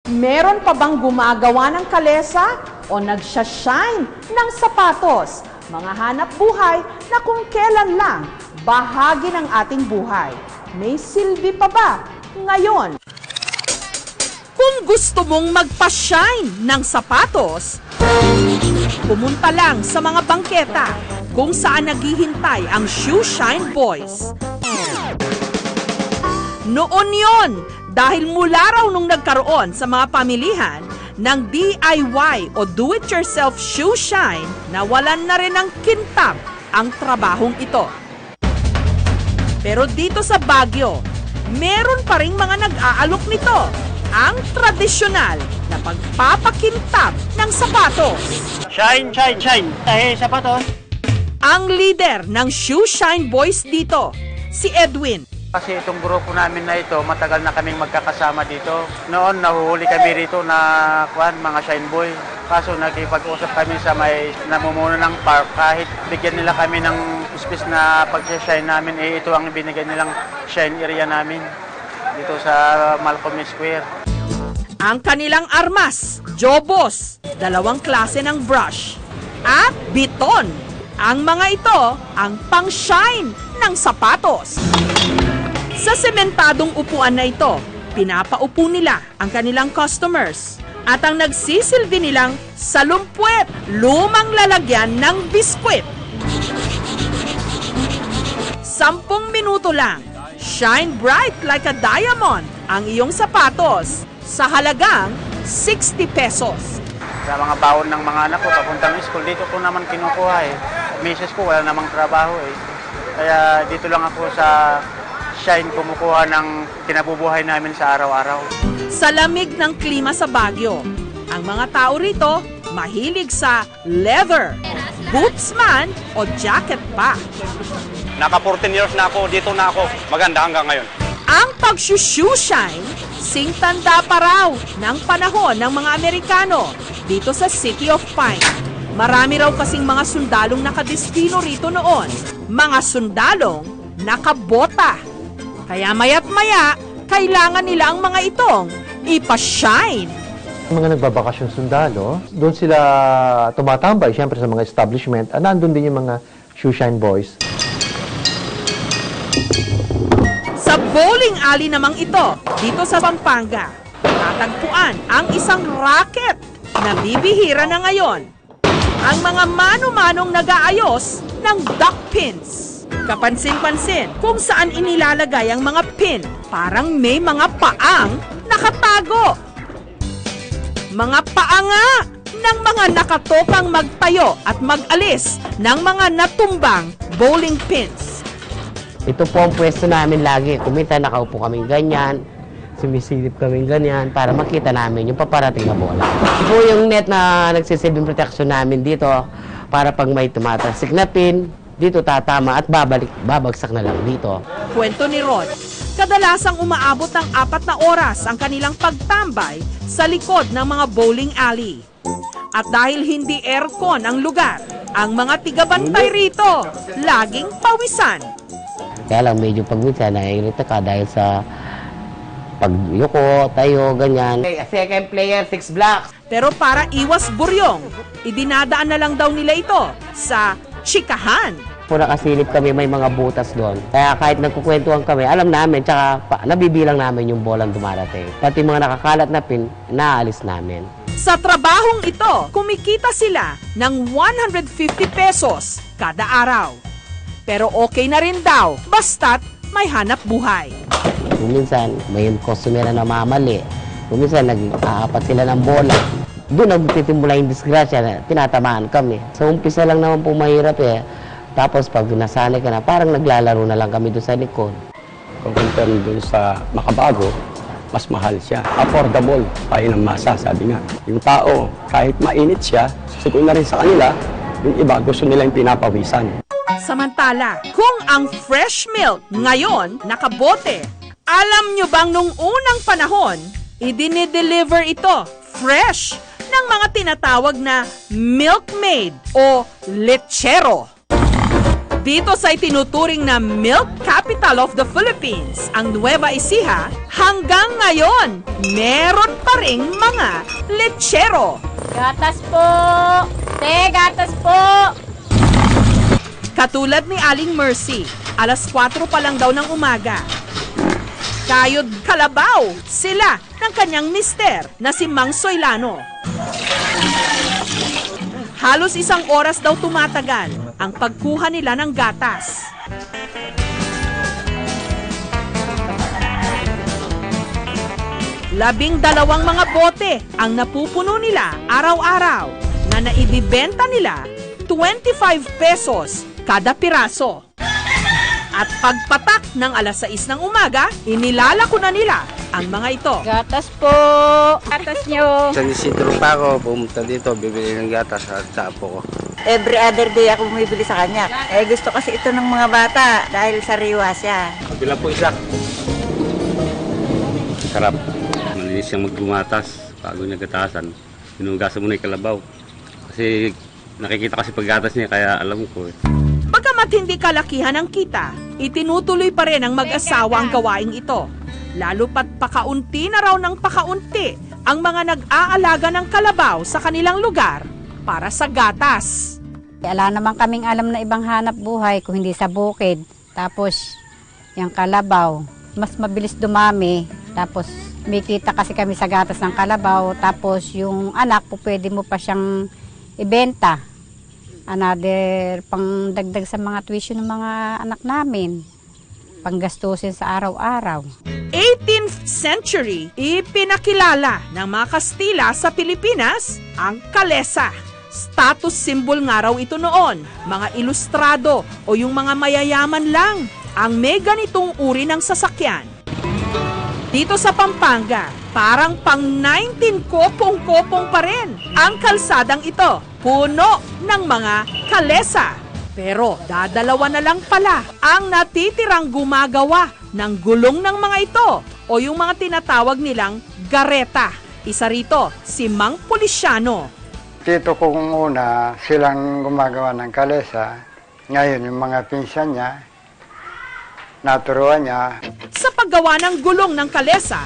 Meron pa bang gumagawa ng kalesa o nagsashine ng sapatos? Mga hanap buhay na kung kailan lang bahagi ng ating buhay. May silbi pa ba ngayon? Kung gusto mong magpa-shine ng sapatos, pumunta lang sa mga bangketa kung saan naghihintay ang Shoe Shine Boys. Noon yon, dahil mula raw nung nagkaroon sa mga pamilihan ng DIY o do-it-yourself shoe shine, nawalan na rin ng kintab ang trabahong ito. Pero dito sa Baguio, meron pa ring mga nag-aalok nito, ang tradisyonal na pagpapakintab ng sapatos. Shine, shine, shine. Tahe sapatos. Ang leader ng Shoe Shine Boys dito, si Edwin. Kasi itong grupo namin na ito, matagal na kaming magkakasama dito. Noon, nahuhuli kami rito na mga shine boy. Kaso nakipag-usap kami sa may namumuno ng park. Kahit bigyan nila kami ng space na pag-shine namin, ito ang binigyan nilang shine area namin dito sa Malcolm Square. Ang kanilang armas, jobos, 2 klase ng brush, at biton. Ang mga ito ang pang-shine ng sapatos. Sa sementadong upuan na ito, pinapaupo nila ang kanilang customers at ang nagsisilbi nilang salumpwet, lumang lalagyan ng biskwit. 10 minuto lang, shine bright like a diamond ang iyong sapatos sa halagang 60 pesos. Sa mga baon ng mga anak ko, papuntang school, dito ko naman kinukuha eh. Misis ko, wala namang trabaho eh. Kaya dito lang ako sa shine kumukuha ng kinabubuhay namin sa araw-araw. Sa lamig ng klima sa Baguio, ang mga tao rito mahilig sa leather, boots man o jacket pa. Naka 14 years na ako, dito na ako. Maganda hanggang ngayon. Ang pag-shoe shine, singtanda pa raw ng panahon ng mga Amerikano dito sa City of Pine. Marami raw kasing mga sundalong nakadestino rito noon. Mga sundalong nakabota. Kaya maya't maya, kailangan nila ang mga itong ipa-shine. Mga nagbabakasyon sundalo, doon sila tumatambay, siyempre sa mga establishment, nandun din yung mga shoe shine boys. Sa bowling alley namang ito, dito sa Pampanga, natagpuan ang isang racket na bibihira na ngayon. Ang mga mano-manong nag-aayos ng duck pins. Kapansin-pansin kung saan inilalagay ang mga pin. Parang may mga paang nakatago. Mga paanga ng mga nakatokang magtayo at mag-alis ng mga natumbang bowling pins. Ito po ang pwesto namin lagi. Kumita nakaupo kaming ganyan, sumisilip kaming ganyan para makita namin yung paparating na bola. Ito po yung net na nagsisilbing protection namin dito para pag may tumatasik na pin, dito tatama at babagsak na lang dito. Kwento ni Rod, kadalasang umaabot ng 4 na oras ang kanilang pagtambay sa likod ng mga bowling alley. At dahil hindi aircon ang lugar, ang mga tigabantay rito laging pawisan. Kaya lang medyo pagminsan naiirita ka dahil sa pagyuko, tayo, ganyan. Second player, 6 blocks. Pero para iwas buryong, idinadaan na lang daw nila ito sa chikahan. Kung nakasilip kami, may mga butas doon. Kaya kahit nagkukwentuhan kami, alam namin, tsaka nabibilang namin yung bolang dumarating. Pati mga nakakalat na pin, naalis namin. Sa trabahong ito, kumikita sila ng 150 pesos kada araw. Pero okay na rin daw, basta't may hanap buhay. Minsan, may customer na namamali. Minsan, nag-aapat sila ng bola. Doon nagtitimula yung disgrasya na tinatamaan kami. Sa umpisa lang naman po mahirap eh. Tapos pag nasanay ka na, parang naglalaro na lang kami doon sa likod. Kung compare doon sa makabago, mas mahal siya. Affordable, tayo ng masa, sabi nga. Yung tao, kahit mainit siya, siguro na rin sa kanila, yung iba gusto nila yung pinapawisan. Samantala, kung ang fresh milk ngayon nakabote, alam nyo bang nung unang panahon, idinideliver ito fresh ng mga tinatawag na milkmaid o lechero. Dito sa itinuturing na Milk Capital of the Philippines, ang Nueva Ecija, hanggang ngayon, meron pa ring mga lechero. Gatas po! Te, gatas po! Katulad ni Aling Mercy, alas 4 pa lang daw ng umaga. Kayod kalabaw sila ng kanyang mister na si Mang Soilano. Halos 1 oras daw tumatagal ang pagkuha nila ng gatas. Labing 2 mga bote ang napupuno nila araw-araw na naibibenta nila 25 pesos kada piraso. At pagpatak ng alas 6 ng umaga, inilalako na nila ang mga ito. Gatas po! Gatas nyo! Sa Isidro pa ako, pumunta dito, bibili ng gatas sa apo ko. Every other day ako bumibili sa kanya. Gusto kasi ito ng mga bata dahil sariwa siya. Bila po isa. Sarap. Malinis siyang magbumatas bago niya gatasan. Hinugasan mo na yung kalabaw. Kasi nakikita kasi paggatas niya, kaya alam ko eh. Bagamat hindi kalakihan ang kita, itinutuloy pa rin ang mag-asawa ang gawaing ito. Lalo pat pakaunti na raw ng pakaunti ang mga nag-aalaga ng kalabaw sa kanilang lugar para sa gatas. Wala naman kaming alam na ibang hanap buhay kung hindi sa bukid. Tapos, yung kalabaw, mas mabilis dumami. Tapos, may kita kasi kami sa gatas ng kalabaw. Tapos, yung anak po, pwede mo pa siyang ibenta. Another pang dagdag sa mga tuition ng mga anak namin. Panggastusin sa araw-araw. 18th century, ipinakilala ng mga Kastila sa Pilipinas ang kalesa. Status symbol nga raw ito noon. Mga ilustrado o yung mga mayayaman lang ang may ganitong uri ng sasakyan. Dito sa Pampanga, parang pang 19 kopong-kopong pa rin ang kalsadang ito. Puno ng mga kalesa. Pero dadalawa na lang pala ang natitirang gumagawa ng gulong ng mga ito o yung mga tinatawag nilang gareta. Isa rito, si Mang Policiano. Tito kong una, silang gumagawa ng kalesa. Ngayon, yung mga pinsan niya, naturuan niya. Sa paggawa ng gulong ng kalesa,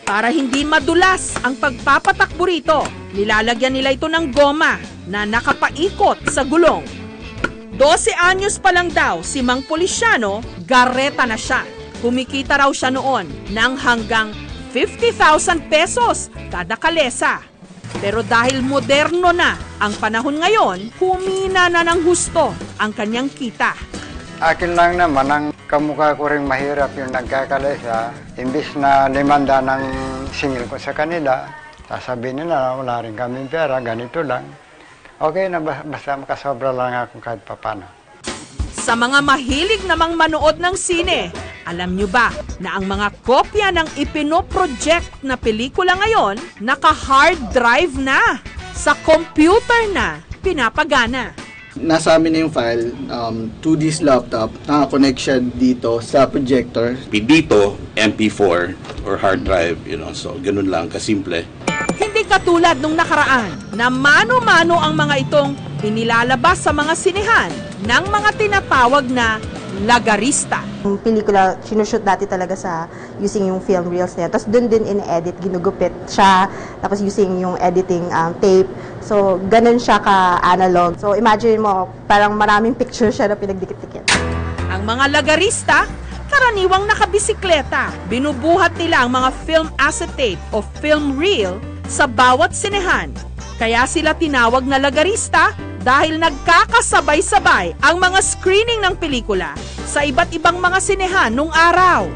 para hindi madulas ang pagpapatakbo rito, nilalagyan nila ito ng goma na nakapaikot sa gulong. 12 anyos pa lang daw si Mang Policiano, gareta na siya. Kumikita raw siya noon ng hanggang 50,000 pesos kada kalesa. Pero dahil moderno na ang panahon ngayon, humina na ng husto ang kanyang kita. Akin lang naman, ang kamukha ko rin mahirap yung nagkakalesa. Imbis na 500 ng singil ko sa kanila, sasabihin nila, wala rin kaming pera, ganito lang. Okay na, basta makasobra lang ako kahit papano. Sa mga mahilig namang manood ng sine, alam nyo ba na ang mga kopya ng ipinoproject na pelikula ngayon, naka-hard drive na, sa computer na pinapagana. Nasa amin na yung file, to this laptop, nakakonect siya dito sa projector. Dito, MP4 or hard drive, so ganun lang, kasimple. Hindi katulad nung nakaraan na mano-mano ang mga itong inilalabas sa mga sinehan ng mga tinatawag na lagarista. Yung pelikula, sinushoot natin talaga sa using yung film reels niya. Tapos dun din in-edit, ginugupit siya. Tapos using yung editing tape. So, ganun siya ka-analog. So, imagine mo, parang maraming picture siya na pinagdikit-dikit. Ang mga lagarista, karaniwang nakabisikleta. Binubuhat nila ang mga film acetate o film reel sa bawat sinehan. Kaya sila tinawag na lagarista dahil nagkakasabay-sabay ang mga screening ng pelikula sa iba't ibang mga sinehan nung araw.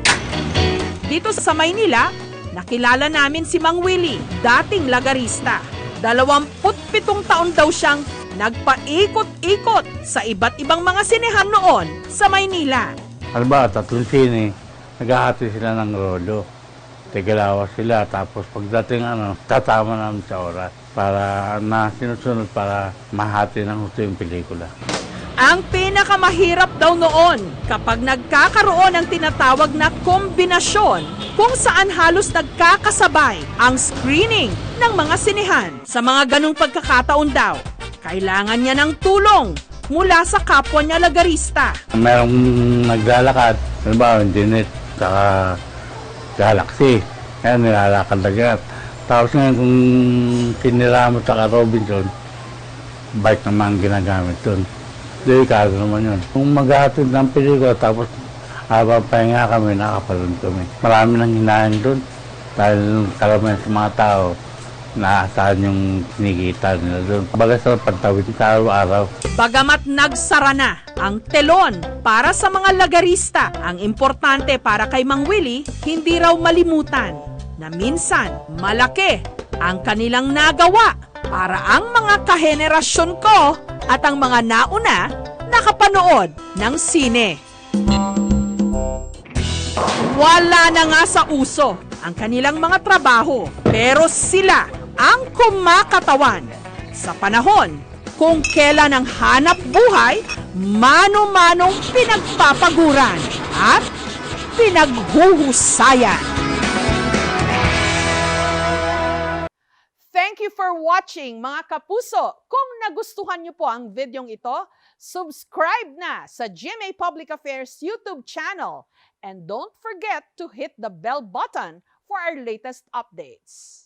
Dito sa Maynila, nakilala namin si Mang Willie, dating lagarista. 27 taon daw siyang nagpaikot-ikot sa iba't ibang mga sinehan noon sa Maynila. Halimbawa, 3 sine, naghahati sila ng rodo. Tigalawa sila, tapos pagdating tatama namin sa oras para na sinusunod para mahati ng gusto yung pelikula. Ang pinakamahirap daw noon kapag nagkakaroon ng tinatawag na kombinasyon kung saan halos nagkakasabay ang screening ng mga sinehan. Sa mga ganong pagkakataon daw, kailangan niya ng tulong mula sa kapwa niya lagarista. Merong naglalakad, halimbawa, Janet, saka Galaxy. Kaya nilalakad na ganyan. Tapos ngayon kung kiniramo saka Robinson, bike naman ang ginagamit doon. Delikado naman yun. Kung maghahatid ng pelikula, tapos habang pahinga kami, nakapanood kami. Marami nang hinahin doon dahil karamihan sa mga tao naasahan yung kinikita nila doon. Baga sa pagtawid sa araw-araw. Bagamat nagsara na ang telon para sa mga lagarista, ang importante para kay Mang Willie, hindi raw malimutan na minsan malaki ang kanilang nagawa para ang mga kahenerasyon ko at ang mga nauna nakapanood ng sine. Wala na nga sa uso ang kanilang mga trabaho, pero sila ang kumakatawan sa panahon kung kailan ang hanap buhay mano-manong pinagpapaguran at pinaghuhusayan. Thank you for watching, mga kapuso. Kung nagustuhan niyo po ang videong ito, subscribe na sa GMA Public Affairs YouTube channel and don't forget to hit the bell button for our latest updates.